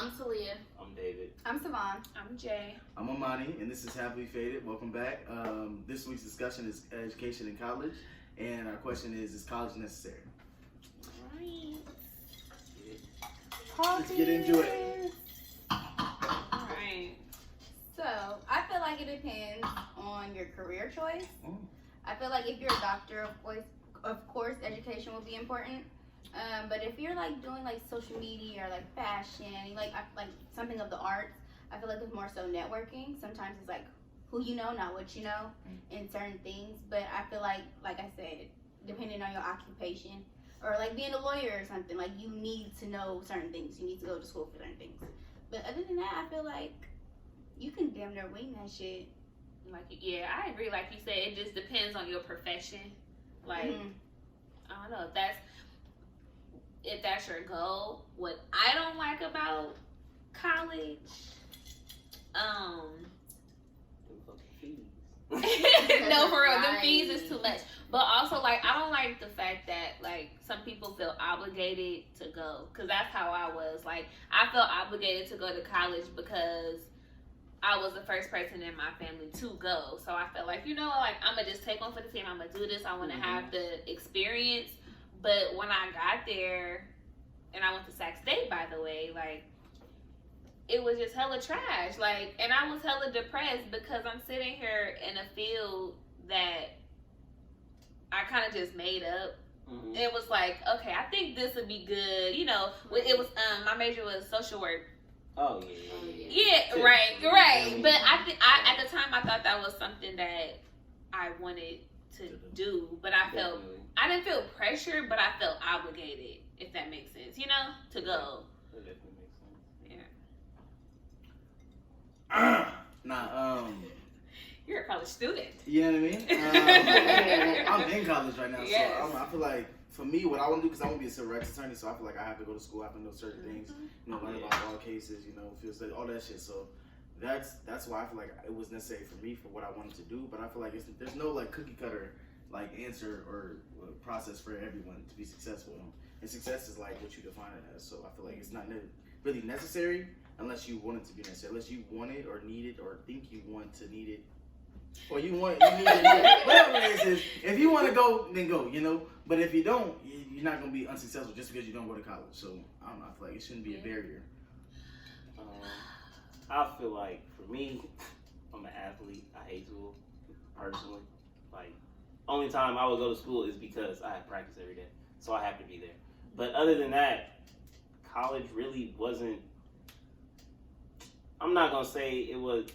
I'm Talia. I'm David. I'm Savon. I'm Jay. I'm Amani, and this is Happily Faded. Welcome back. This week's discussion is education in college, and our question is college necessary? Right. Let's get into it. Alright. So, I feel like it depends on your career choice. I feel like if you're a doctor, of course, education will be important. But if you're like doing like social media or like fashion, like something of the arts, I feel like it's more so networking. Sometimes it's like who you know, not what you know, in certain things. But I feel like I said, depending on your occupation or like being a lawyer or something, like you need to know certain things. You need to go to school for certain things. But other than that, I feel like you can damn near wing that shit. Like, yeah, I agree. Like you said, it just depends on your profession. Like, I don't know if that's your goal. What I don't like about college, no, for real, the fees is too much. But also, like, I don't like the fact that, like, some people feel obligated to go. Because that's how I was. Like, I felt obligated to go to college because I was the first person in my family to go. So I felt like, you know, like, I'm going to just take one for the team. I'm going to do this. I want to have the experience. But when I got there, and I went to Sac State, by the way, like, it was just hella trash. Like, and I was hella depressed because I'm sitting here in a field that I kind of just made up. It was like, okay, I think this would be good. You know, it was, my major was social work. Oh, yeah. Yeah, right. But I at the time, I thought that was something that I wanted to do. But I didn't feel pressure, but I felt obligated, if that makes sense, you know, to go. That definitely makes sense. Yeah. You're a college student. You know what I mean? I'm in college right now, Yes. so I feel like, for me, what I want to do, because I want to be a civil rights attorney, so I feel like I have to go to school, I have to know certain things, you know, learn about law cases, you know, field study, all that shit. So that's why I feel like it was necessary for me for what I wanted to do. But I feel like there's no like cookie cutter like answer or process for everyone to be successful. And success is like what you define it as. So I feel like it's not really necessary unless you want it to be necessary, unless you want it or need it or think you want to need it. Or you need it, whatever it is. If you want to go, then go, you know. But if you don't, you're not going to be unsuccessful just because you don't go to college. So, I don't know, I feel like it shouldn't be a barrier. I feel like, for me, I'm an athlete. I hate school, personally. Like, only time I would go to school is because I have practice every day. So I have to be there. But other than that, college really wasn't, I'm not going to say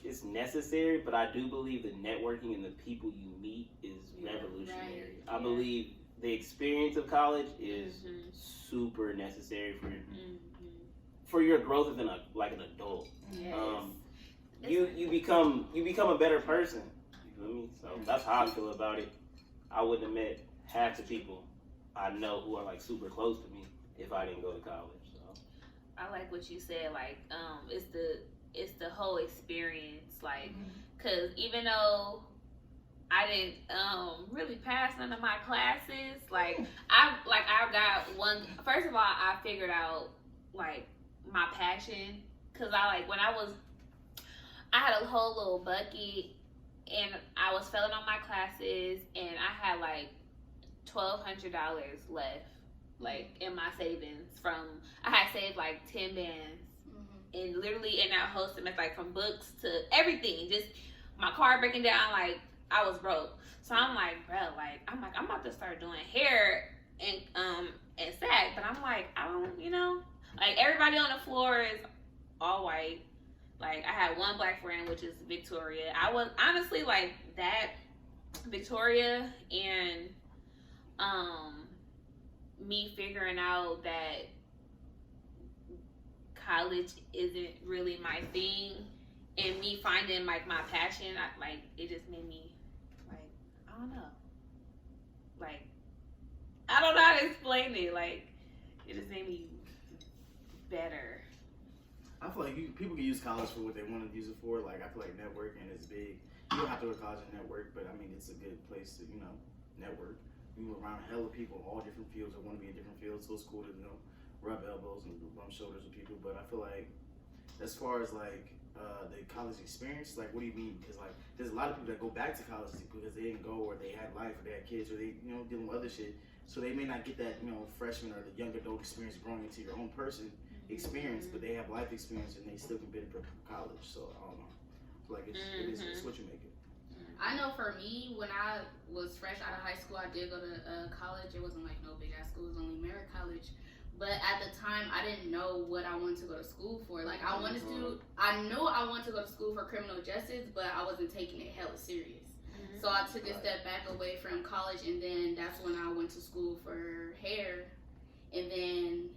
it's necessary, but I do believe the networking and the people you meet is revolutionary. Right. I believe the experience of college is super necessary for your growth as an adult. Yes. You become a better person. You feel me? So that's how I feel about it. I wouldn't have met half the people I know who are like super close to me if I didn't go to college. So I like what you said. Like, it's the whole experience. Like, cause even though I didn't really pass none of my classes, like I got one. First of all, I figured out like my passion, cause I had a whole little bucket and I was failing on my classes and I had like $1,200 left, like in my savings I had saved like 10 bands. And literally in that whole semester, like from books to everything, just my car breaking down, like I was broke. So I'm like, bro, I'm about to start doing hair and SAG, but I'm like, I don't, you know, like everybody on the floor is all white. Like I had one black friend, which is Victoria. I was honestly like that, Victoria, and me figuring out that college isn't really my thing, and me finding like my passion, it just made me like, I don't know, like I don't know how to explain it. Like it just made me better. I feel like people can use college for what they want to use it for. Like I feel like networking is big. You don't have to go to college and network, but I mean it's a good place to network. You around hella people, all different fields, or want to be in different fields, so it's cool to rub elbows and bump shoulders with people. But I feel like as far as like the college experience, like what do you mean? Because like there's a lot of people that go back to college because they didn't go, or they had life, or they had kids, or they dealing with other shit, so they may not get that freshman or the young adult experience growing into your own person experience, but they have life experience and they still can benefit from college. So I don't know. So like it's what you make it. I know for me, when I was fresh out of high school, I did go to college. It wasn't like no big ass school. It was only Merritt College. But at the time, I didn't know what I wanted to go to school for. Like, I knew I wanted to go to school for criminal justice, but I wasn't taking it hella serious. So I took a step back away from college, and then that's when I went to school for hair. And then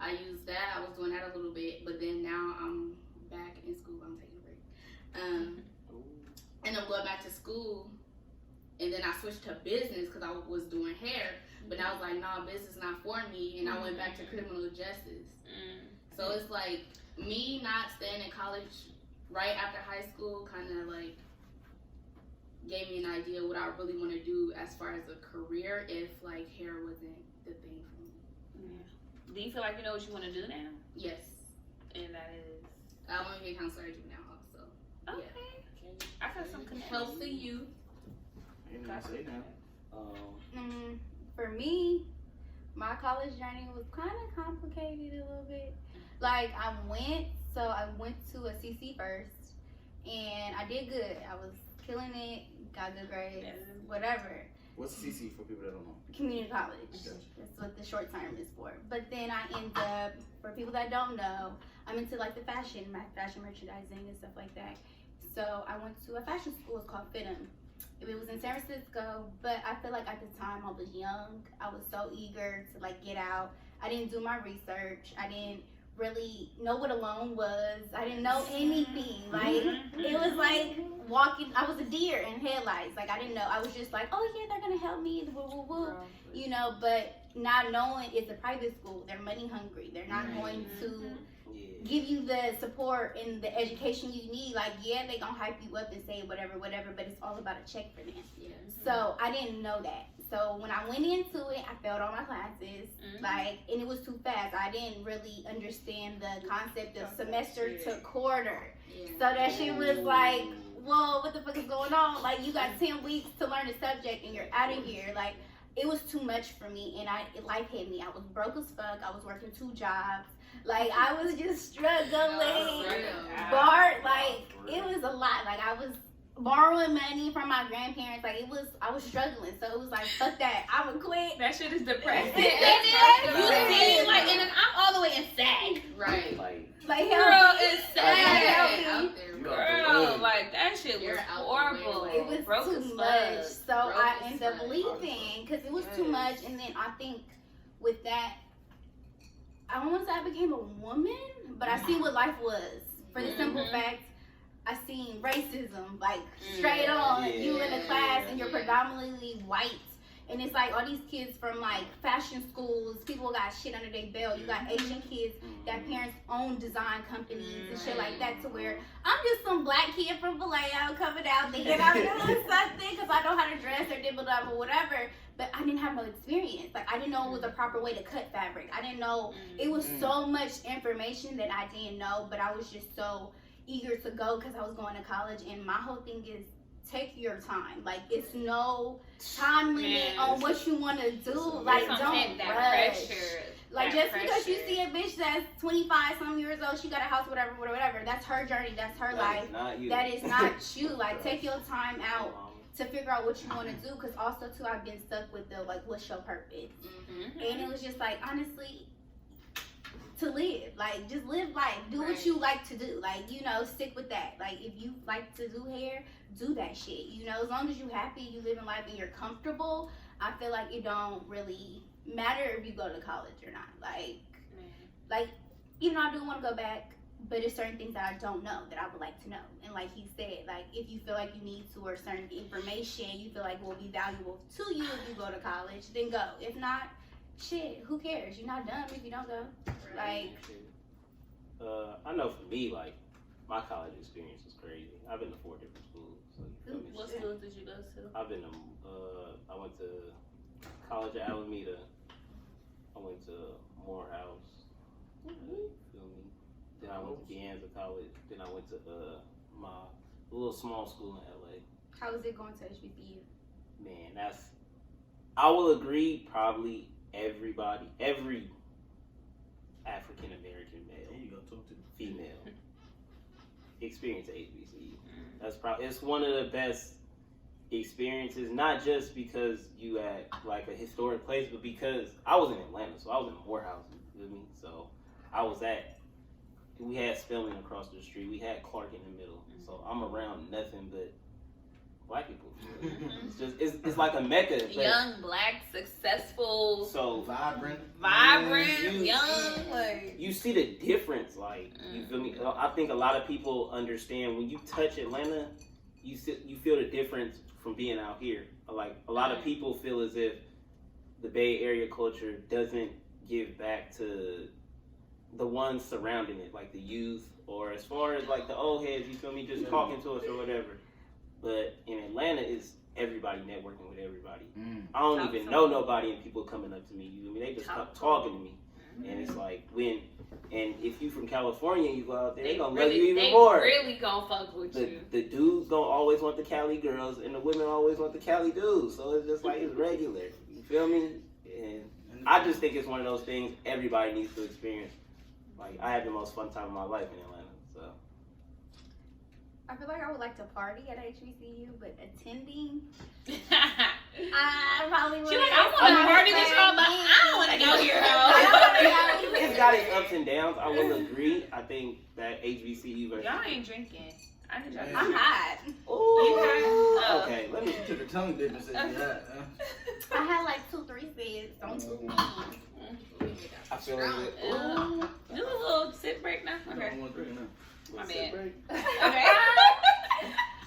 I used that. I was doing that a little bit, but then now I'm back in school. I'm taking a break. And I'm going back to school, and then I switched to business because I was doing hair. But I was like, nah, business not for me, and I went back to criminal justice. So it's like me not staying in college right after high school kind of like gave me an idea what I really want to do as far as a career if like hair wasn't the thing for me. Do you feel like you know what you want to do now? Yes. And that is? I want to be a counselor now also. Okay. Yeah. I got some connections. Healthy youth. Say now. For me, my college journey was kind of complicated a little bit. Like I went to a CC first, and I did good. I was killing it, got good grades, whatever. What's CC for people that don't know? Community college. That's what the short term is for. But then I end up, for people that don't know, I'm into like the fashion merchandising and stuff like that. So I went to a fashion school. It's called FITM. It was in San Francisco, but I feel like at the time I was young. I was so eager to like get out. I didn't do my research. I didn't really know what a loan was. I didn't know anything. Like it was like walking. I was a deer in headlights. Like I didn't know. I was just like, oh yeah, they're gonna help me. Woo woo woo. You know, but not knowing it's a private school. They're money hungry. They're not going to give you the support and the education you need. Like, yeah, they gonna hype you up and say whatever, but it's all about a check for them. So I didn't know that. So when I went into it, I failed all my classes. Like, and it was too fast. I didn't really understand the concept of semester to quarter. So that shit was like, whoa, what the fuck is going on? Like, you got 10 weeks to learn the subject and you're out of here. Like, it was too much for me, and life hit me. I was broke as fuck. I was working 2 jobs. Like, I was just struggling. It was a lot. Like, I was borrowing money from my grandparents. Like, I was struggling. So it was like, fuck that. I would quit. That shit is depressing. You see, like, and then I'm all the way in SAG. Right. Like, girl, it's sad. Out there, Girl, like, that shit was horrible. It was broke too much. So I ended up leaving because it was too much. And then I think with that, I don't want to say I became a woman, but I see what life was. For the simple fact, I seen racism, like straight on. You in a class and you're predominantly white. And it's like all these kids from like fashion schools, people got shit under their belt. You got Asian kids that parents own design companies and shit like that, to where I'm just some black kid from Vallejo coming out thinking I'm doing something because I know how to dress or dibble up or whatever. But I didn't have no experience. Like, I didn't know it was a proper way to cut fabric. I didn't know it was so much information that I didn't know, but I was just so eager to go because I was going to college. And my whole thing is, take your time. Like, it's no time limit on what you want to do. Like, don't rush. Like, just because you see a bitch that's 25 some years old, she got a house, whatever, that's her journey, that's her life. That is not you. Like, take your time out to figure out what you want to do, because also too, I've been stuck with the like, what's your purpose? And it was just like, honestly, to live, like, just live life, do what you like to do, like, you know, stick with that. Like, if you like to do hair, do that shit, you know, as long as you happy, you live in life and you're comfortable. I feel like it don't really matter if you go to college or not. Like, even though I do want to go back, but there's certain things that I don't know that I would like to know. And like he said, like, if you feel like you need to, or certain information you feel like will be valuable to you if you go to college, then go. If not, shit, who cares? You're not dumb if you don't go. Like, I know for me, like, my college experience was crazy. I've been to 4 different schools. So you feel me? What schools did you go to? I've been to, I went to College of Alameda. I went to Morehouse. You feel me? Then I went to De Anza College. Then I went to my little small school in LA. How is it going to HBCU? Man, I will agree, probably every African American male, There you go, talk to me. female, experience at HBCU. It's one of the best experiences, not just because you at like a historic place, but because I was in Atlanta, so I was in Morehouse, you feel me? So we had Spelling across the street, we had Clark in the middle, so I'm around nothing but black people. It's like a mecca. Young, black, successful, So Vibrant, young, like you see the difference, like you feel me? I think a lot of people understand when you touch Atlanta, you feel the difference from being out here. Like a lot of people feel as if the Bay Area culture doesn't give back to the ones surrounding it, like the youth, or as far as like the old heads, you feel me, just talking to us or whatever. But in Atlanta, it's everybody networking with everybody. I don't even know nobody, and people coming up to me. You know what I mean? They just stop talking to me, and it's like and if you from California, you go out there, they gonna love you even more. They really gonna fuck with you. The dudes gonna always want the Cali girls, and the women always want the Cali dudes. So it's just like it's regular. You feel me? And I just think it's one of those things everybody needs to experience. Like I had the most fun time of my life in Atlanta. So. I feel like I would like to party at HBCU, but attending, I probably would. She like, I want to party with y'all, but I don't want to go here though. It's got its ups and downs. I will agree. I think that HBCU versus Y'all ain't drinking. I need y'all. I'm hot. Ooh. Okay, let me. You took a tongue dip and said you hot. I had like 2-3 sips. Don't toot me. I feel like it. Do a little sip break now. Okay. My bad. Okay.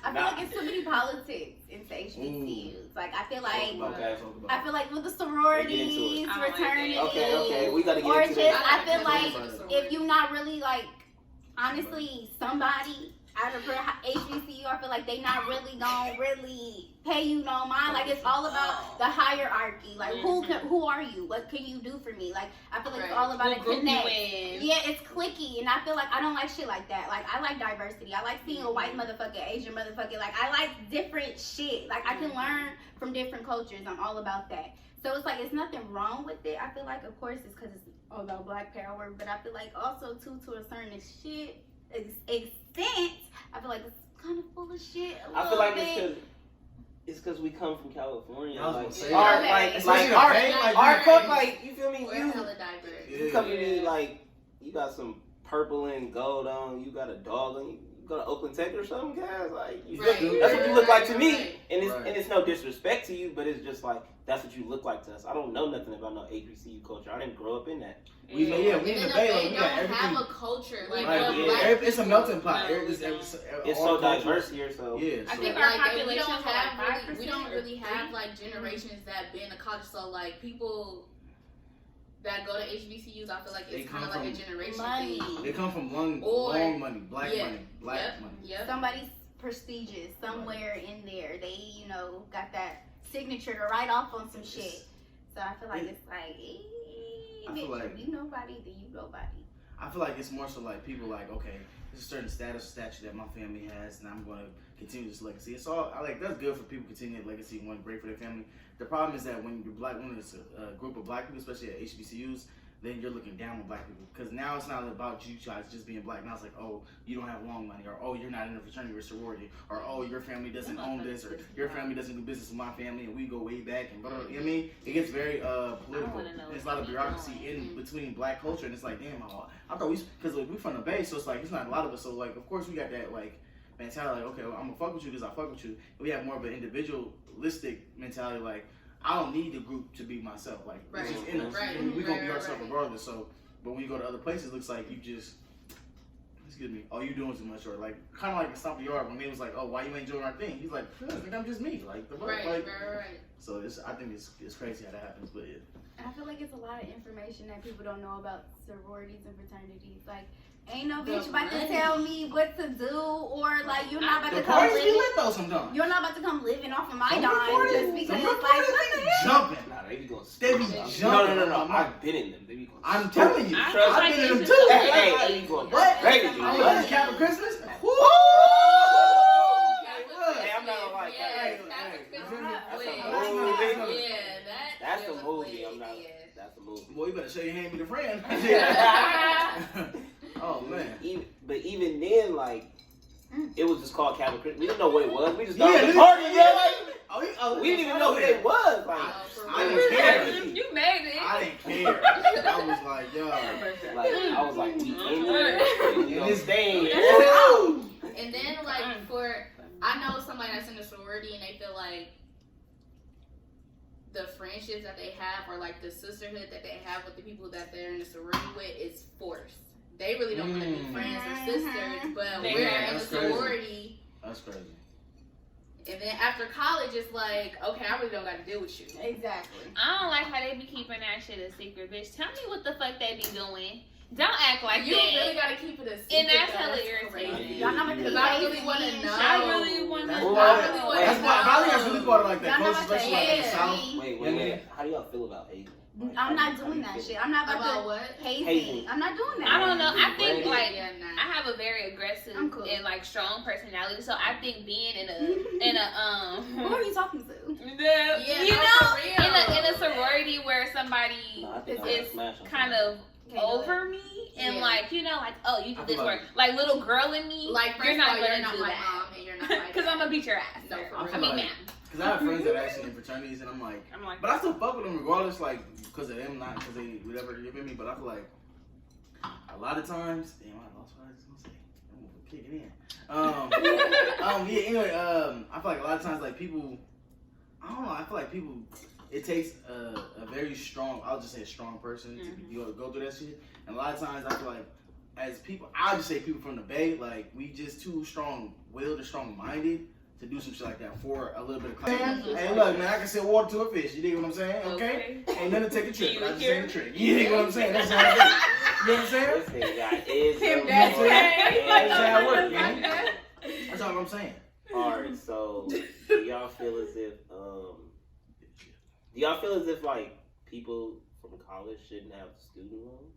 I feel like it's too many politics into HBCUs. Like I feel like with the sororities, like fraternities, Okay, we gotta get or into just that. I feel like if you're not really like honestly somebody out of HBCU, I feel like they not really gonna really pay you no mind. Like it's all about the hierarchy. Like who are you? What can you do for me? Like I feel like it's all about a connect. Yeah, it's cliquey, and I feel like I don't like shit like that. Like I like diversity. I like seeing a white motherfucker, Asian motherfucker. Like I like different shit. Like I can learn from different cultures. I'm all about that. So it's like it's nothing wrong with it. I feel like of course it's because it's all about black power, but I feel like also too to a certain extent, I feel like it's kind of full of shit. I feel like it's because we come from California. Our cook, like you feel me? We're hella diverse. You come to me like you got some purple and gold on. You got a dog on. You go to Oakland Tech or something, guys. Like that's what you look like to me. And it's no disrespect to you, but it's just like that's what you look like to us. I don't know nothing about no HBCU culture. I didn't grow up in that. We in the Bay. They don't have a culture. It's a melting pot. It's so diverse here. So yeah. I think our population we don't really have like generations that been to college. So like people that go to HBCUs, I feel like it's kind of like a generation thing. They come from long money, black money. Yep. Somebody's prestigious somewhere in there. They, got that signature to write off on some shit. So I feel like it's like, bitch, if you nobody, then you nobody. I feel like it's more so like people like, okay, there's a certain stature that my family has, and I'm going to continue this legacy. It's all that's good for people continuing legacy and want great for their family. The problem is that when it's a group of black people, especially at HBCUs, then you're looking down on black people. Because now it's not about you guys just being black. Now it's like, oh, you don't have long money, or oh, you're not in a fraternity or sorority, or oh, your family doesn't own this, or your family doesn't do business with my family, and we go way back, and blah, blah, you know what I mean? It gets very political. There's a lot of bureaucracy in between black culture, and it's like, damn, I thought because we from the Bay, so it's like, it's not a lot of us, so like, of course we got that, like, mentality, like, okay, well, I'm gonna fuck with you because I fuck with you. And we have more of an individualistic mentality, like, I don't need the group to be myself. Like, it's just in us. We gonna be ourselves regardless. So, but when you go to other places, it looks like you just, excuse me, oh, you doing too much, or like, kind of like in Stomp the Yard when they was like, oh, why you ain't doing our thing? He's like, I'm just me. Like, right. So I think it's crazy how that happens, but yeah. I feel like it's a lot of information that people don't know about sororities and fraternities. Like, ain't no bitch about to tell me what to do, or like you're not about to come living. You're not about to come living off of my dime just because it's like jumping. They be going jumping. No. I've been in them. They be going. I'm telling you, I've been in them too. Hey, what? Crazy. I That's a movie. Boy, you better show your hand, be the friend. Oh man. Even then, like, it was just called Captain Chris. We didn't know what it was. We just thought Yeah, it was a party. Yeah, Oh, we didn't even know who they was. Like, I didn't care. You made it. I didn't care. I was like, yo. I was like, we in there. We gonna stay. And then I know somebody that's in a sorority and they feel like the friendships that they have or like the sisterhood that they have with the people that they're in the sorority with is forced. They really don't want to be friends or sisters, but we're in a sorority. That's crazy. And then after college, it's like, okay, I really don't got to deal with you. Exactly. I don't like how they be keeping that shit a secret, bitch. Tell me what the fuck they be doing. Don't act like You that. really gotta keep it a secret. And that's though. hella irritating. Y'all know Because I really want to know. I really want to That's know. why. really wanna That's why. Probably that's really part of like that Y'all know close, what especially like in the they South. say. Wait. How do y'all feel about hazing? I'm not doing that shit. I'm not About about to what? hazing. I'm not doing that. I don't know. I think Brandon. like Yeah, nah. I have a very aggressive I'm cool. and like strong personality, so I think being in a Who are you talking to? Yeah, you no, know, for real. in a sorority where somebody No, I think is I smash on kind somebody. of over me and Yeah. like, you know, like, oh, you I did this feel work, like little girl in me, Like, first you're not of all, gonna you're not do my that mom and you're not my because I'm gonna beat your ass. No, sir. for I real. I mean, like- ma'am. Cause I have friends that are actually in fraternities, and I'm like, but I still fuck with them regardless, like, because of them, not because they whatever you feel me. But I feel like a lot of times, damn, I lost what I was gonna say. I'm gonna kick it in. Yeah. Anyway, I feel like a lot of times, like people, I don't know. I feel like people, it takes a very strong, I'll just say a strong person to go through that shit. And a lot of times, I feel like as people, I'll just say people from the Bay, like we just too strong-willed and strong-minded to do some shit like that for a little bit of clout. Hey, look, man, I can sell water to a fish. You dig what I'm saying? Okay? Ain't nothing to take a trick, but I just ain't a trick. You dig what I'm saying? That's how it is. You know what I'm saying? This nigga got is Him, the that's Lord. right. That's how it works, man. That's all I'm saying. Alright, so do y'all feel as if like people from college shouldn't have student loans?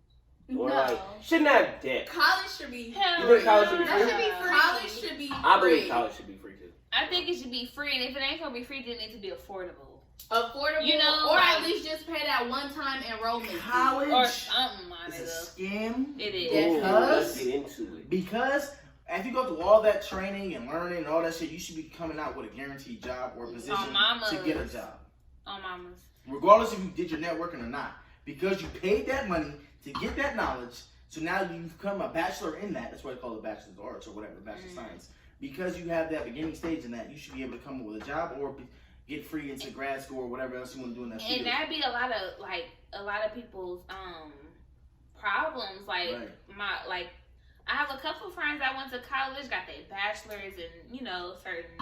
Or No. like shouldn't have debt? College should be Hell You think college should be no. That free? should be free. College should be I believe free. college should be free too. I think it should be free, and if it ain't gonna be free, then it needs to be affordable. Affordable, You know, or like- at least just pay that one-time enrollment fee. College Or something on is it. a scam. It Ooh, is. let's get into it. Because if you go through all that training and learning and all that shit, you should be coming out with a guaranteed job or a position mamas. to get a job. On mamas. Regardless if you did your networking or not. Because you paid that money to get that knowledge, so now you've become a bachelor in that. That's why they call it bachelor's of arts or whatever, bachelor of science. Because you have that beginning stage in that, you should be able to come up with a job or get free into grad school or whatever else you want to do in that field. And that'd be a lot of people's problems. Like Right. I have a couple friends that went to college, got their bachelors and, you know, certain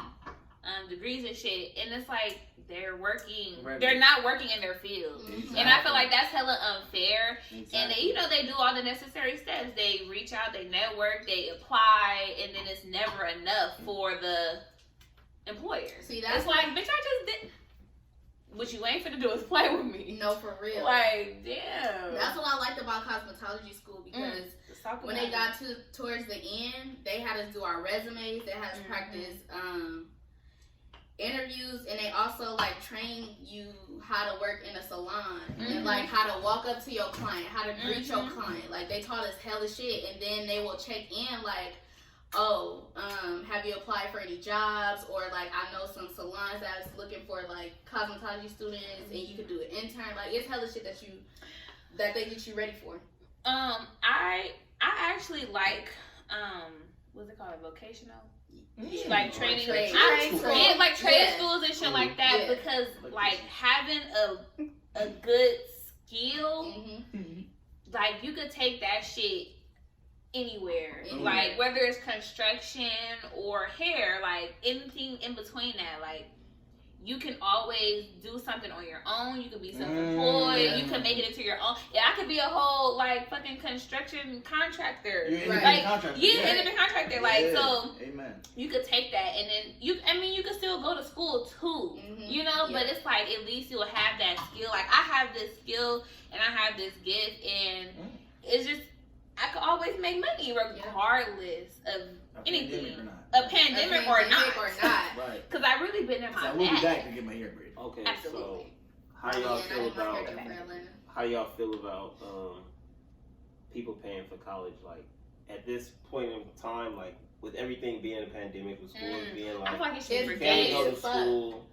degrees and shit, and it's like they're working, Right. they're not working in their field. Mhm. And I feel like that's hella unfair. Exactly. And they, you know, they do all the necessary steps. They reach out, they network, they apply, and then it's never enough for the employer. See, that's It's like, bitch, I just did. What you ain't finna do is play with me. no, for real. Like, damn. That's what I liked about cosmetology school because Let's talk when about they got towards the end, they had us do our resumes. They had us practice interviews, and they also like train you how to work in a salon and like how to walk up to your client, how to greet your client. Like they taught us hella shit, and then they will check in like, oh, have you applied for any jobs? Or like I know some salons that's looking for like cosmetology students, and you could do an intern. Like it's hella shit that they get you ready for. I actually like what's it called, vocational, like training, Trade school. Yeah, like trade schools and shit like that, Yeah. because like having a good skill, Mm-hmm. like you could take that shit anywhere. Anywhere. Like whether it's construction or hair, like anything in between that, like you can always do something on your own. You could be self-employed. You could make it into your own. Yeah, I could be a whole like fucking construction contractor. You're Right. independent contractor. Independent contractor. Like Yeah. so, Amen. you could take that and then you could still go to school too. Mhm. You know, Yeah. but it's like at least you'll have that skill. Like I have this skill and I have this gift, and it's just I could always make money regardless of A anything. pandemic or not. A pandemic or not. Right. Because I really been in So my I will be bag. back to get my hair braided. Okay, Absolutely. so how y'all feel about how y'all feel about people paying for college? Like at this point in time, like with everything being a pandemic, with schools being I feel like it should It's be can't gay go to as fuck. school.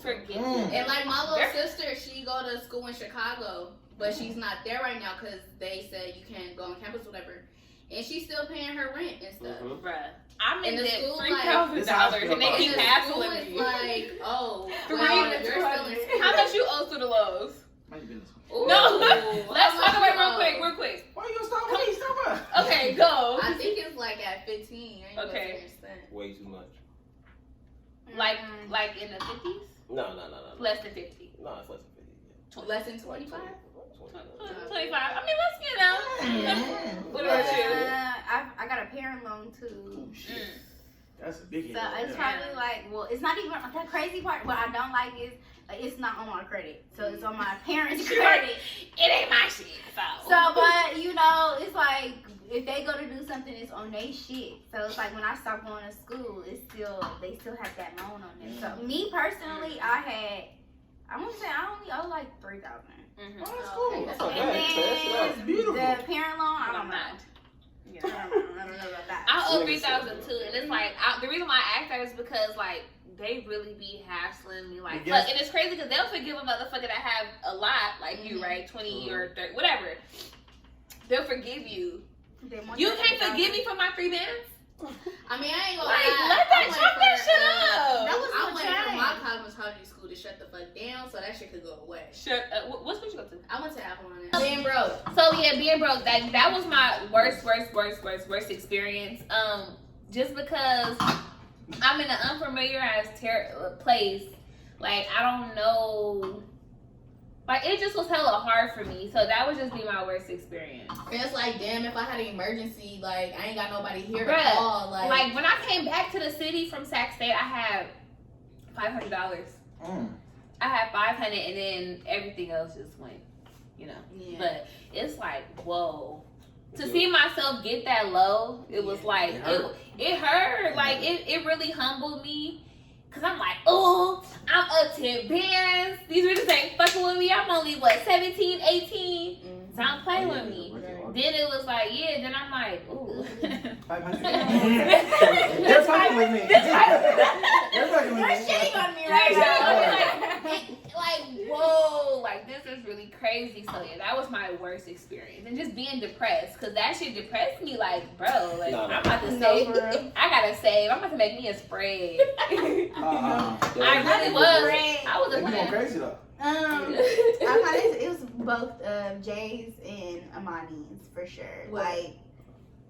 Forget And like my little sister, she go to school in Chicago, but she's not there right now because they said you can't go on campus, whatever. And she's still paying her rent and stuff. Bruh. I'm in And the debt school, $3,000 and they And keep the school hassling is me. like, oh, Three well, to you're still in school. How much you owe to the Lowe's? Ooh. No, let's How talk much about you it owe? real quick. Why you gonna stop with me? Stop with Okay, go. I think it's like at 15. I ain't Okay. Way too much. Like in the 50s? No. Less than 50. No, it's less than 50. Yeah. Less than 25? 25. I mean, let's What about you? I got a parent loan too. That's a biggie. So it's probably like, well, it's not even the crazy part. What I don't like is it's not on my credit, so it's on my parents' credit. It ain't my shit. So, but you know, it's like if they go to do something, it's on their shit. So it's like when I stopped going to school, it's still they still have that loan on them. So me personally, I want to say I only owe like $3,000. Oh, that's cool. That's And okay. then That's beautiful. the parent loan, I I'm don't know. not. I don't know about that. I owe 3,000 too, and it's like the reason why I asked that is because like they really be hassling me like fuck, and it's crazy because they'll forgive a motherfucker that have a lot like you, right? 20 or 30, whatever. They'll forgive you. You can't forgive me for my 3 bands. I mean, I ain't gonna Like, lie. let that chop that shit up. That was I'm no waiting for change. my cosmetology school to shut the fuck down so that shit could go away. Shut. What school you go to? I went to Avalon. Being broke. So yeah, being broke, that was my worst experience. Just because I'm in an unfamiliar place, like I don't know, like it just was hella hard for me. So that would just be my worst experience. And it's like, damn, if I had an emergency, like I ain't got nobody here Bruh, to call. Like when I came back to the city from Sac State, I had $500. I had $500, and then everything else just went, you know. Yeah. But it's like, whoa. To see myself get that low, it was like, it hurt. Like, it really humbled me. Because I'm like, oh, I'm up 10 bands. These bitches ain't fucking with me. I'm only, 17, 18? Don't play with me. Then it was like, yeah, then I'm like, ooh. 500. They're fucking with me. They're fucking with me. You're shitting on me right now. Like, whoa, like this is really crazy. So yeah, that was my worst experience, and just being depressed, cause that shit depressed me. Like, bro, like I'm about to save. I gotta save. I'm about to make me a spread. I really was. I was a You're going crazy though. It was both Jay's and Amani's for sure. What? Like,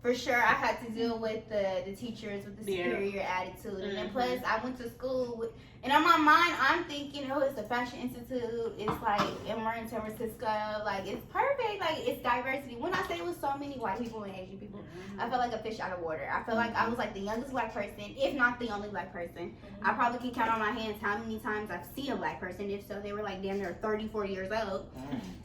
for sure, I had to deal with the teachers with the superior attitude, and then plus I went to school with, and on my mind I'm thinking, oh, it's the Fashion Institute. It's like, and we're in San Francisco. Like, it's perfect. Like, it's diversity. When I say it was so many white people and Asian people, I felt like a fish out of water. I felt like I was like the youngest black person, if not the only black person. I probably can count on my hands how many times I've seen a black person. If so, they were like damn near 30, 40 years old.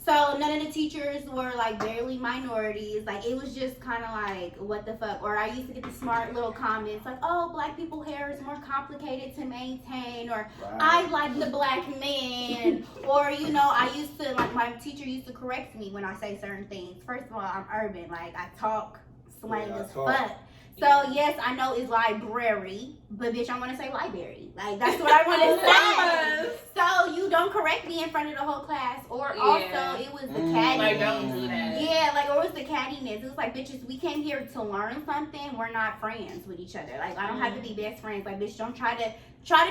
So none of the teachers were like barely minorities. Like, it was just kind of like, what the fuck? Or I used to get the smart little comments like, oh, black people hair is more complicated to maintain, or I like the black man, or you know, I used to like, my teacher used to correct me when I say certain things. First of all, I'm urban, like I talk slang as fuck. So yes, I know it's library, but bitch, I'm gonna say library. Like, that's what I want to say. So you don't correct me in front of the whole class. Or also, it was the cattiness. Like, don't do that. Yeah, like, or it was the cattiness. It was like, bitches, we came here to learn something. We're not friends with each other. Like, I don't have to be best friends. Like, bitch, don't try to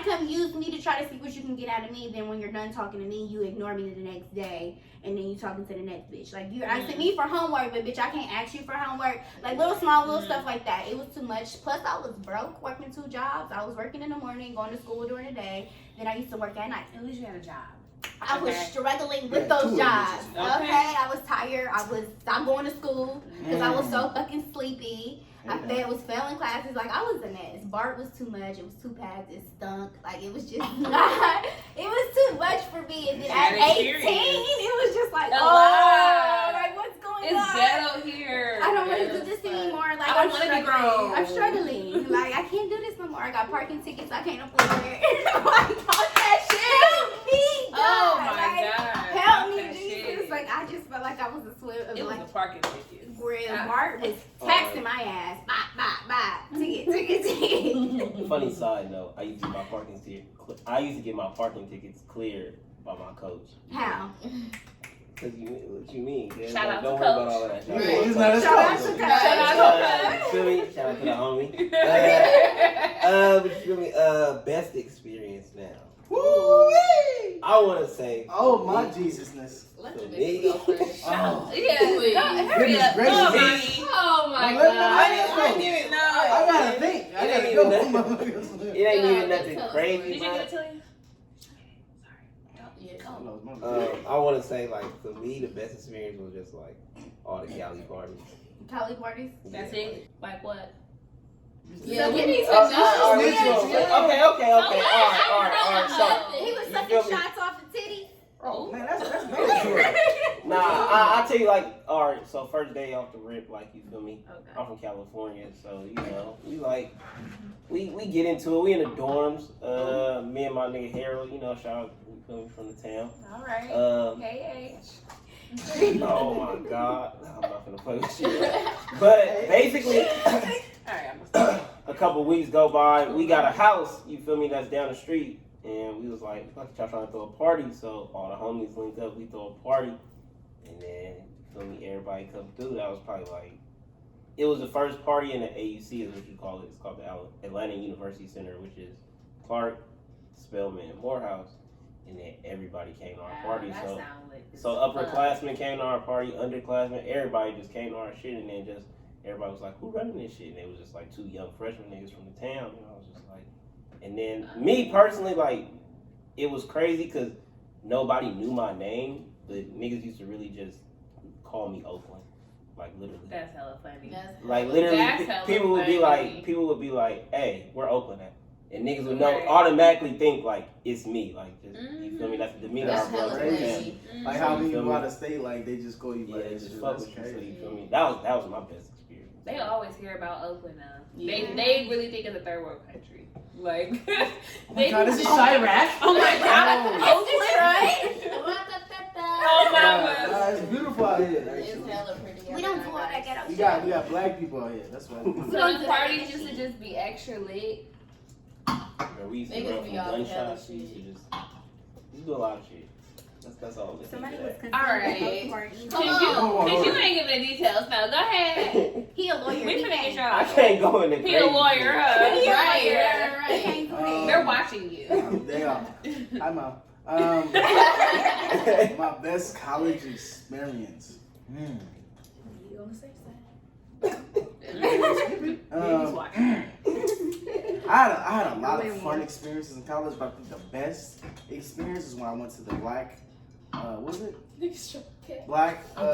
come use me to try to see what you can get out of me. Then when you're done talking to me, you ignore me the next day, and then you talking to the next bitch. Like, you're asking me for homework, but bitch, I can't ask you for homework. Like, little stuff like that. It was too much. Plus, I was broke, working 2 jobs. I was working in the morning, going to school during the day. Then I used to work at night. At least you had a job. I was struggling with those jobs. Okay, I was tired. I stopped going to school because I was so fucking sleepy. I was failing classes. Like, I was a mess. BART was too much. It was too packed. It stunk. Like, it was just not. It was too much for me. And then at 18, it was just like, oh, like, what's going on? It's ghetto here. I don't want to do this anymore. Like, I don't want to be grown. I'm struggling. Like, I can't do this no more. I got parking tickets. I can't afford it. Like, all that shit. Help me, God. Oh my God. Help me, Jesus. Shit. that was a swim. It was a parking ticket. Where Mark was taxing my ass. Bye. Ticket. Funny side note, I used to get my parking tickets cleared by my coach. How? Cause what you mean? Shout out don't to worry Coach. about all of that. Yeah, Shout he's not a Shout out coach. to Coach. Feel me? Shout out to the homie. But you feel me? Best experience now. Woo-wee! I want to say. Oh my Jesusness. Let For the me? baby go first. Oh. Yeah, Please. go, hurry Goodness up. gracious. Go, honey. Oh my Well, let god. me- I didn't even know. I gotta think. I It gotta ain't go. It ain't Yeah, even just nothing tell us crazy. Did you man. get it to you? I want to say, like, for me, the best experience was just like all the Cali parties. Cali parties. That's Yeah, it? Like what? Yeah, So we give need me to some know. Okay. Yeah. All right. So, He was you sucking feel me? shots off the titties. Oh man, that's very Nah, I tell you, like, all right. So first day off the rip, like, you feel me? Okay. I'm from California, so you know, we get into it. We in the dorms. Me and my nigga Harold, you know, shout out, you feel me, from the town. All right. Hey. Oh my God, I'm not gonna play with you. But basically, All right, I'm gonna a couple weeks go by. We got a house, you feel me, that's down the street. And we was like, fuck, y'all trying to throw a party. So all the homies linked up, we throw a party. And then, you feel me, everybody come through. That was probably like, it was the first party in the AUC, is what you call it. It's called the Atlanta University Center, which is Clark, Spelman, and Morehouse. And then everybody came to our party. So upperclassmen came to our party, underclassmen, everybody just came to our shit. And then just, everybody was like, who running this shit? And it was just like two young freshman niggas from the town. And I was just like, and then me personally, like, it was crazy because nobody knew my name, but niggas used to really just call me Oakland, like literally. That's hella funny. Like literally, That's hella people would be funny. like, "Hey, where Oakland at?" And niggas would know automatically think like it's me, like just, you feel me? That's the demeanor That's I brought hella to the crazy. town. Like how many You feel go me? out of state, like they just call you by Yeah, that just shit. fuck That's with you, so crazy. you feel me? That was my best experience. They always hear about Oakland now. Yeah. They really think it's a third world country. Like, Oh my God, this is Chirac. Oh my God, Oh. Oakland, right? Oh my God. Nah, it's beautiful out here. It's hella pretty. We don't do all that ghetto We shit. got black people out here. That's why. So the parties used to just be extra lit. Girl, we used to Niggas run be from all gunshots. hella We used to just do a lot of shit. That's all. Somebody was All right. considering Since you ain't giving the details, no, go ahead. He a lawyer. We He finna get can't. your I can't go in the He a crazy lawyer, shit. huh? He a Right. lawyer. He can't do that. They're watching you. They are. Hi, Mom. My best college experience. You gonna say He's watching. I had a lot of fun experiences in college, but I think the best experience is when I went to the black, what was it? Black, no.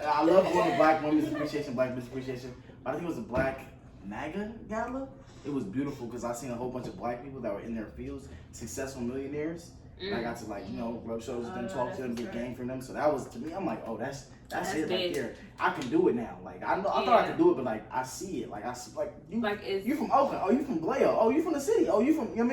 I love going to Black Women's Appreciation, Black Business Appreciation, but I think it was a Black MAGA gala. It was beautiful because I seen a whole bunch of black people that were in their fields, successful millionaires. And I got to rub shoulders with them, talk to them, get game from them. So that was, to me, I'm like, oh, that's it right big. there. I can do it now. Like I thought I could do it, but like I see it. Like I see, like you from Oakland. Oh, you from Blair. Oh, you from the city. Oh, you from you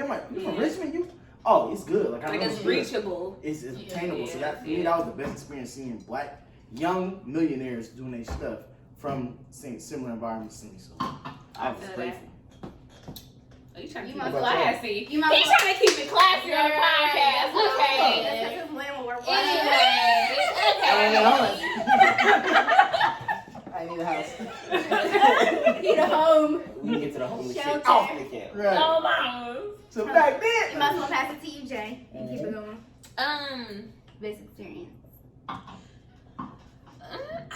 from Richmond. Oh, it's good. Like I know it's good. reachable. It's attainable. So that for me, that was the best experience seeing black young millionaires doing their stuff from similar environments to me. So I was grateful. Oh, you trying to You keep might it as well- classy. you might He's as well- trying to keep it classy on the podcast. Okay. That's his landlord. Anyway. I need a house. Need a home. We can get to the homeless shit Shelter. off the camera. Right. Oh my. So back You then. might as well pass it to you, Jay, and keep it going. Best experience.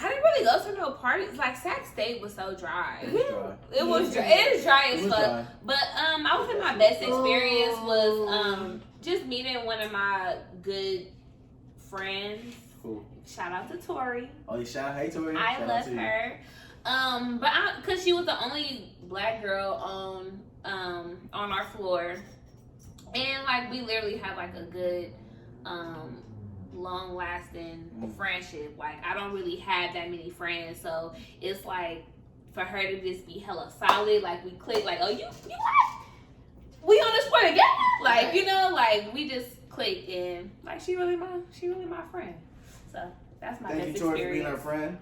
I didn't really go to no parties. Like Sac State was so dry. It was dry. It was dry. It is dry It as was fuck. dry. But I would say my best experience was just meeting one of my good friends. Cool. Shout out to Tori. Oh, you shout out, hey Tori. I Shout out love to you. her. But cause she was the only black girl on our floor, and like we literally have like a good long lasting friendship. Like I don't really have that many friends, so it's like for her to just be hella solid. Like we click. Like, oh, you what? we on the square together. Like, you know, like we just clicked and like she really my friend. So that's my best Thank you, Tori, for being experience. our friend.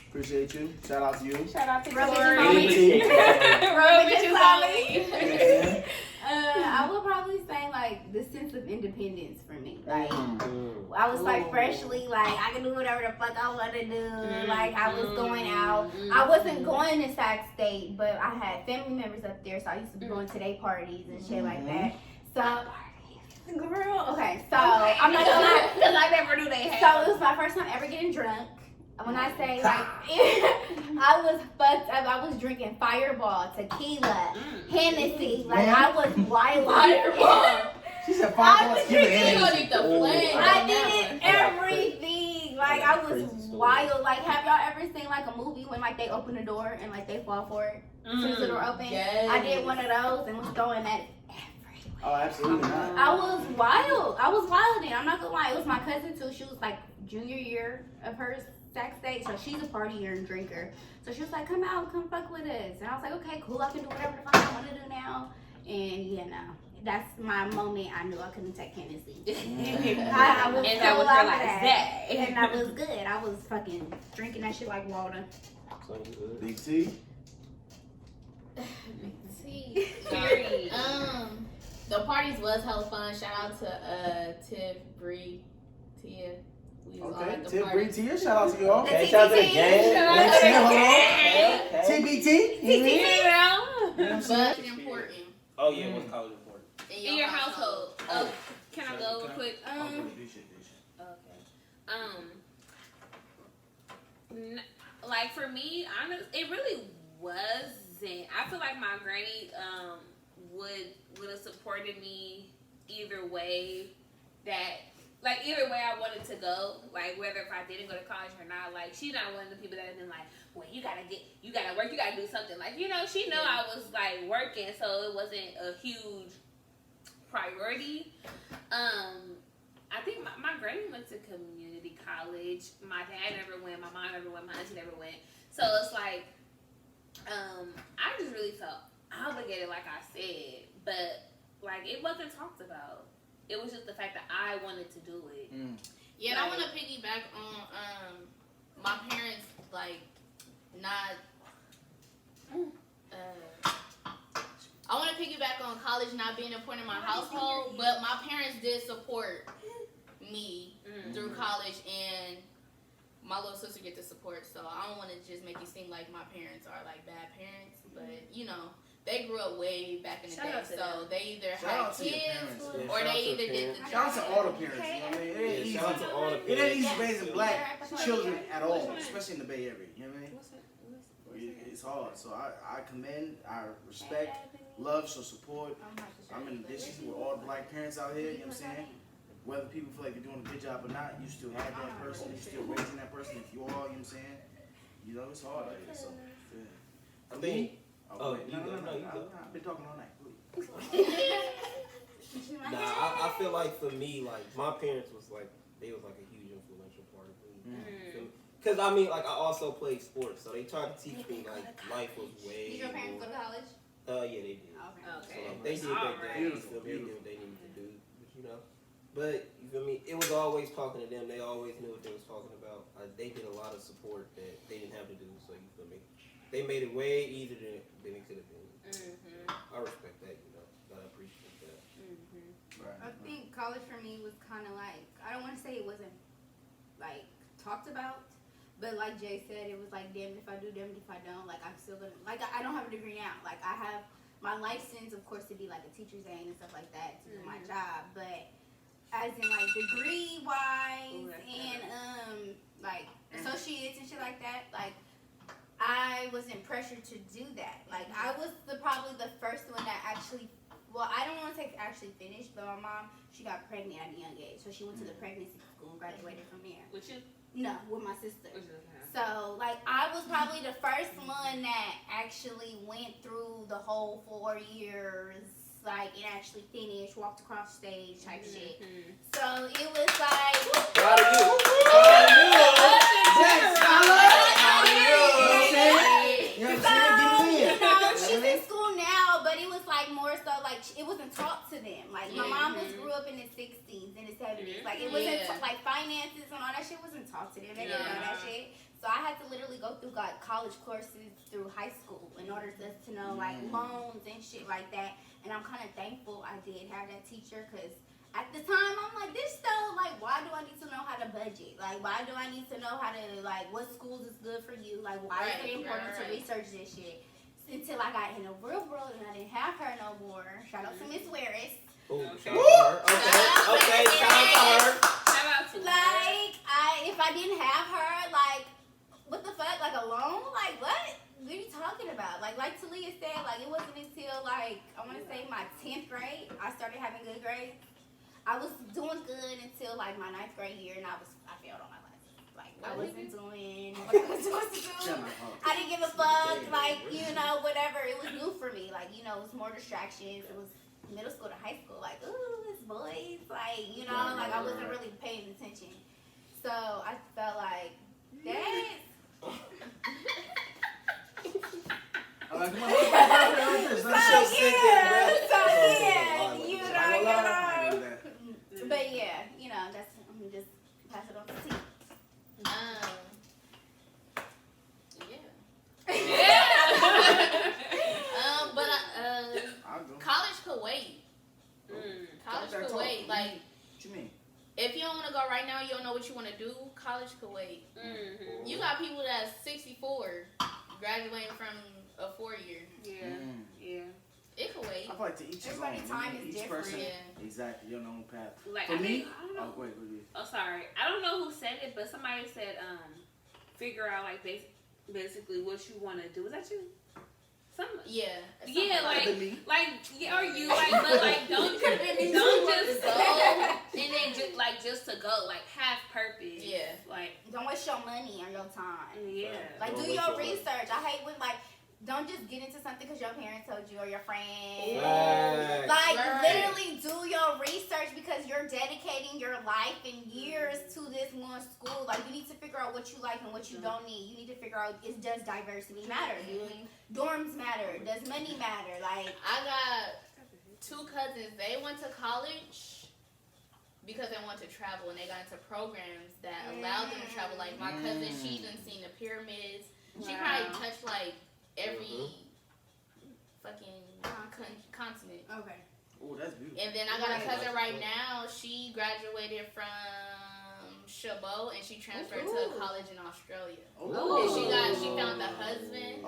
Appreciate you. Shout out to you. Shout out to Rub Tori. bitches Rub bitches on me. I would probably say like the sense of independence for me. Like I was like freshly like I can do whatever the fuck I want to do. Like I was going out. I wasn't going to Sac State, but I had family members up there, so I used to be going to their parties and shit like that. So. Girl, okay, so I'm not gonna lie, because I never knew they had. So it was my first time ever getting drunk. When I say like, I was fucked up. I was drinking Fireball, tequila, Hennessy. Like I was wild. Fireball. She said I was Fireball. drinking. flame. I did everything. Like I was wild. Like have y'all ever seen like a movie when like they open the door and like they fall for it? As soon as the door open, I did one of those and was throwing that. Oh, absolutely not. I was wild. I was wilding. I'm not gonna lie. It was my cousin too. She was like junior year of hers, Sac State, so she's a partier and drinker. So she was like, "Come out, come fuck with us." And I was like, "Okay, cool. I can do whatever the fuck I want to do now." And yeah, no, that's my moment. I knew I couldn't take Hennessy. I was and so that was out your of like that. that. And that was good. I was fucking drinking that shit like water. Big T. Period. The parties was hella fun. Shout out to Tiff, Bree, Tia. We was all Okay, at the Tip party. Bree Tia. Shout out to y'all. Okay, shout out to the gang. Shout out to the gang. TBT. But it's important Oh yeah, what's college important? In your household. Oh, can I go real quick? Like for me, it really wasn't. I feel like my granny would have supported me either way. Either way I wanted to go. Like whether if I didn't go to college or not. Like she's not one of the people that have been like, well, you gotta work, you gotta do something. Like she know I was like working, so it wasn't a huge priority. I think my granny went to community college. My dad never went. My mom never went. My auntie never went. So it's like, I just really felt obligated, like I said, but like it wasn't talked about. It was just the fact that I wanted to do it. Yeah, and I want to piggyback on my parents like not. I want to piggyback on college not being important in my household, but my parents did support me through college, and my little sister get the support. So I don't want to just make it seem like my parents are like bad parents, but they grew up way back in the day, so they either had kids or they either did the Shout out to all the parents. You know what I mean? It ain't easy. Shout out to all the It ain't easy raising black children at all, especially in the Bay Area. You know what I mean? It's hard. So I commend, I respect, love, show support. I'm in addition with all the black parents out here. You know what I'm saying? Whether people feel like you're doing a good job or not, you still have that person. You're still raising that person. If you are, you know what I'm saying? It's hard out here. So, yeah. I think. No, you go. I've been talking all night. Please. Nah, I feel like for me, like my parents was like a huge influential part of me. Cause I mean, like I also played sports, so they tried to teach me like life was way. Did your parents go to college? Yeah, they did. Okay. So like, they did their thing. They did what they needed to do, But you feel me? It was always talking to them. They always knew what they was talking about. They did a lot of support that they didn't have to do. So you feel me? They made it way easier than it could have been. I respect that, I appreciate that. Right. I think college for me was kind of like, I don't want to say it wasn't like talked about, but like Jay said, it was like damned if I do, damned if I don't. Like I'm still gonna, like I don't have a degree now. Like I have my license, of course, to be like a teacher's aide and stuff like that to do my job, but as in like degree wise and like associates and shit like that, like I wasn't pressured to do that. Like I was probably the first one that actually, well, I don't want to say actually finished, but my mom, she got pregnant at a young age, so she went to the pregnancy school and graduated from there. With you? No, with my sister. So like I was probably the first one that actually went through the whole 4 years, like and actually finished, walked across stage type shit. So it was like, Proud of you. she's in school now, but it was like more so like like it wasn't taught to them. Like my mom grew up in the 60s and the 70s. Like it wasn't like finances and all that shit wasn't taught to them. They didn't know that shit. So I had to literally go through like college courses through high school in order for us to know like loans and shit like that. And I'm kind of thankful I did have that teacher because at the time I'm like, this stuff, like, why do I need to know how to budget? Like, why do I need to know how to, like, what schools is good for you? Like, why is it important to research this shit? Until I got in the real world and I didn't have her no more. Shout out to Miss Waris. Ooh, shout out to her. Okay, shout out to her. Shout out to her. Like, if I didn't have her, like, what the fuck? Like, alone? Like, what? What are you talking about? Like Talia said, like, it wasn't until, like, I want to say my 10th grade, I started having good grades. I was doing good until like my 9th grade year, and I failed on my lessons. Like I wasn't doing what I was supposed to do. I didn't give a fuck. Like whatever. It was new for me. Like it was more distractions. It was middle school to high school. Like it's boys. Like like I wasn't really paying attention. So I felt like that. But yeah, that's I'm gonna just pass it on to T. College could wait. College could wait. Like, what you mean? If you don't want to go right now, you don't know what you want to do. College could wait. You got people that's 64 graduating from a 4-year. Yeah. It could wait. I feel like to each his own. Everybody's time is different. Person, yeah. Exactly, your own path. Like for me, I don't know. go ahead. Oh, sorry. I don't know who said it, but somebody said, figure out like basically what you want to do. Is that you? Yeah, like or you like, but like don't just go and then just to go, like have purpose. Yeah, like don't waste your money or your time. Yeah, like do your research. I hate when like. Don't just get into something because your parents told you or your friends. Like, literally do your research because you're dedicating your life and years to this one school. Like, you need to figure out what you like and what you don't need. You need to figure out, does diversity matter? Do dorms matter? Does money matter? Like, I got 2 cousins. They went to college because they wanted to travel and they got into programs that allowed them to travel. Like, my cousin, she done seen the pyramids. She probably touched, like, every fucking continent. Okay. Oh, that's beautiful. And then I got a cousin right now. She graduated from Chabot and she transferred to college in Australia. And she found the husband.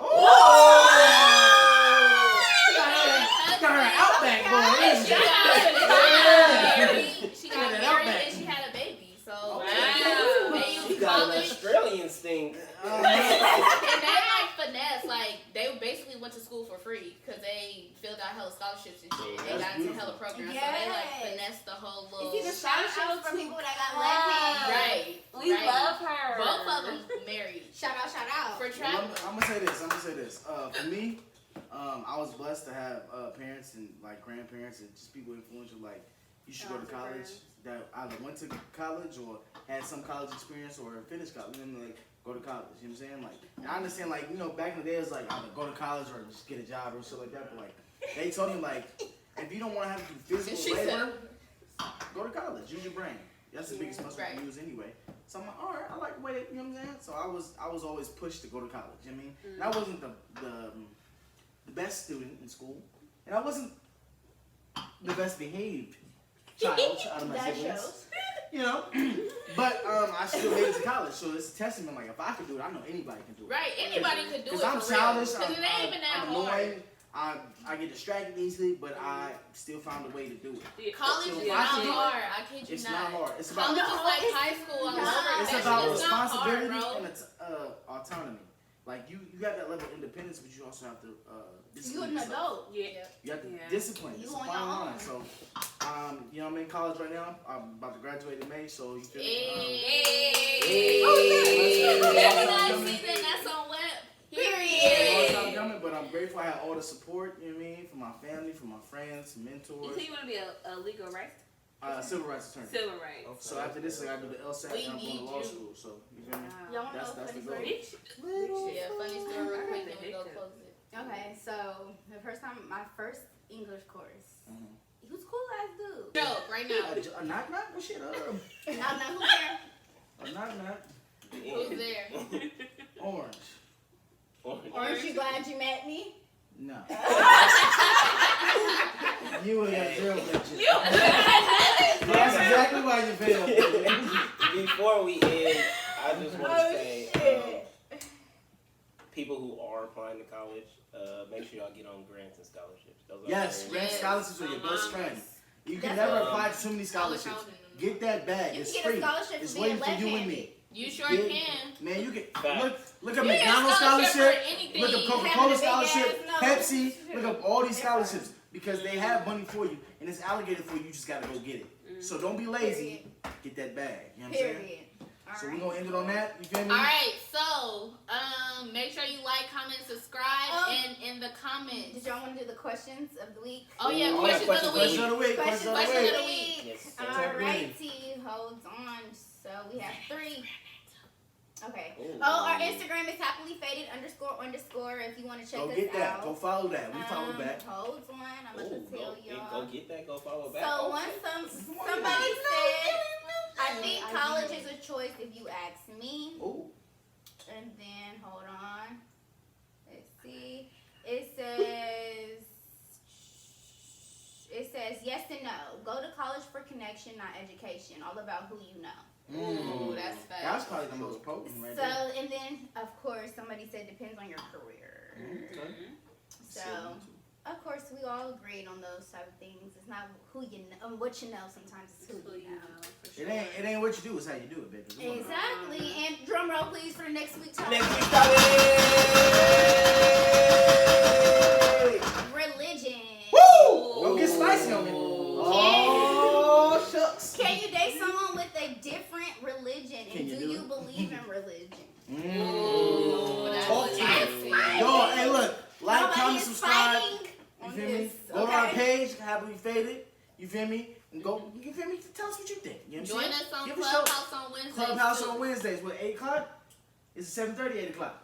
She got her outback boy. She got married and she had a baby. So she got an Australian sting. And they like finesse, like they basically went to school for free because they filled out hella scholarships and shit. They got into hella programs, so they like finessed the whole little. You see the scholarships for people that got left hands. Right. We love her. Both of them married. Shout out. For travel. I'm gonna say this. For me, I was blessed to have parents and like grandparents and just people influential. Like you should go to college. That either went to college or had some college experience or finished college. And like. Go to college, you know what I'm saying? Like, and I understand, like, back in the day, it's like, either go to college or just get a job or shit like that. But, like, they told me, like, if you don't want to have to do physical labor, go to college. Use your brain. That's the biggest muscle you use anyway. So I'm like, all right, I like the way that, you know what I'm saying? So I was always pushed to go to college, you know what I mean? And I wasn't the best student in school. And I wasn't the best behaved child out of my siblings. But I still made it to college, so it's a testament. Like if I could do it, I know anybody can do it. Right, anybody could do it. Because I'm childish. Because it ain't even that I'm hard. annoying. I get distracted easily, but I still found a way to do it. College is not hard. I kid you not. It's not hard. It's about college is like high school. It's about responsibility and autonomy. Like you have that level of independence, but you also have to discipline You're an yourself. adult. Yeah. You have to discipline. It's a fine line. So, I'm in college right now. I'm about to graduate in May, so you feel That's on web. Period. Coming, but I'm grateful I had all the support, you know what I mean, from my family, from my friends, mentors. You say you want to be a legal rights? Civil rights attorney. Civil rights. Okay. So after this, I do the LSAT and I'm going to law school. So you feel me? Y'all want to know That's the funny goal. story? Yeah, funny story real quick, then we go close it. Okay, so The first time, my first English course. Mhm. He was cool ass dude. Joke right now. A knock knock? What shit? Knock knock, who's there? A knock knock. Who's there? Orange. Aren't you glad you met me? No. You and your drill bitches. That's exactly why you failed. Before we end, I just want to say, people who are applying to college, make sure y'all get on grants and scholarships. Those are Yes, very- grant scholarships are your best friend. You can That's never what- apply to too many scholarships. Get that bag. You It's can get a free. scholarship It's for waiting being for you and left-handed. me. You sure Yeah. can. Man, you can Facts. look at You get a McDonald's scholarship scholarship. for anything. Look up Having Coca-Cola a big scholarship, ass nose. Pepsi. Look up all these scholarships because they have money for you and it's allocated for you. You just gotta go get it. So don't be lazy. Get that bag. You know what I'm saying? Period. So we're gonna end it on that. You feel me? Alright, so make sure you like, comment, subscribe, Oh. and in the comments. Did y'all want to do the questions of the week? Oh yeah, Oh, questions yeah, of the Question week. of the week. Question of the Question of week. the week. Yes, sir. Alrighty, hold on. So we have 3. Okay. Ooh. Oh, our Instagram is happily__. If you want to check Go us get that. out. Go follow that. We follow back. Hold on, I'm about to tell Go y'all. get that. Go follow back. So once somebody said, I think college is a choice if you ask me. Ooh. And then hold on. Let's see. It says yes and no. Go to college for connection, not education. All about who you know. Ooh, that's fast. That's probably the most potent right So there. and then of course somebody said depends on your career. Okay. So of course we all agreed on those type of things. It's not who you know, what you know. Sometimes it's who you know. It ain't what you do, it's how you do it, baby. Come on. Exactly. And drum roll please for the next week. Next week, Religion. Woo! Don't get spicy on me. Oh, shucks. Can you date someone with a different religion? Can And you do do you it? believe in religion? Ooh, that's Talk to spicy. me. Yo, hey, look. Like, Nobody comment, is subscribe. fighting You on feel me? this, Go to our okay? page, Happily Faded. You feel me? And go, you feel me? Tell us what you think. You know what Join I'm saying? us on Give a show. Clubhouse on Wednesdays. Clubhouse too. on Wednesdays. What, 8 o'clock? Is it 7:30, 8 o'clock?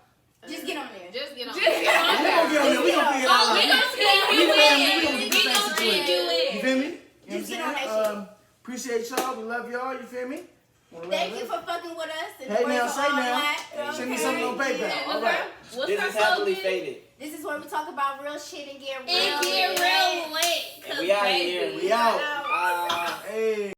Just get on there. Just get on. Just get on We there. gonna get on there. We gonna figure it out. Oh, we gonna We squeeze you gonna in. get We that gonna squeeze situation. you in. You feel me? You know what I'm Just get on saying? that shit. Appreciate y'all. We love y'all. You feel me? Thank you for fucking with us. And Hey, for now, all say now. that. Send me something on PayPal. Yeah. All right. What's This our is Happily slogan? Faded. This is where we talk about real shit and get real. And get real lit. And we out here. baby. We out. Out. Hey.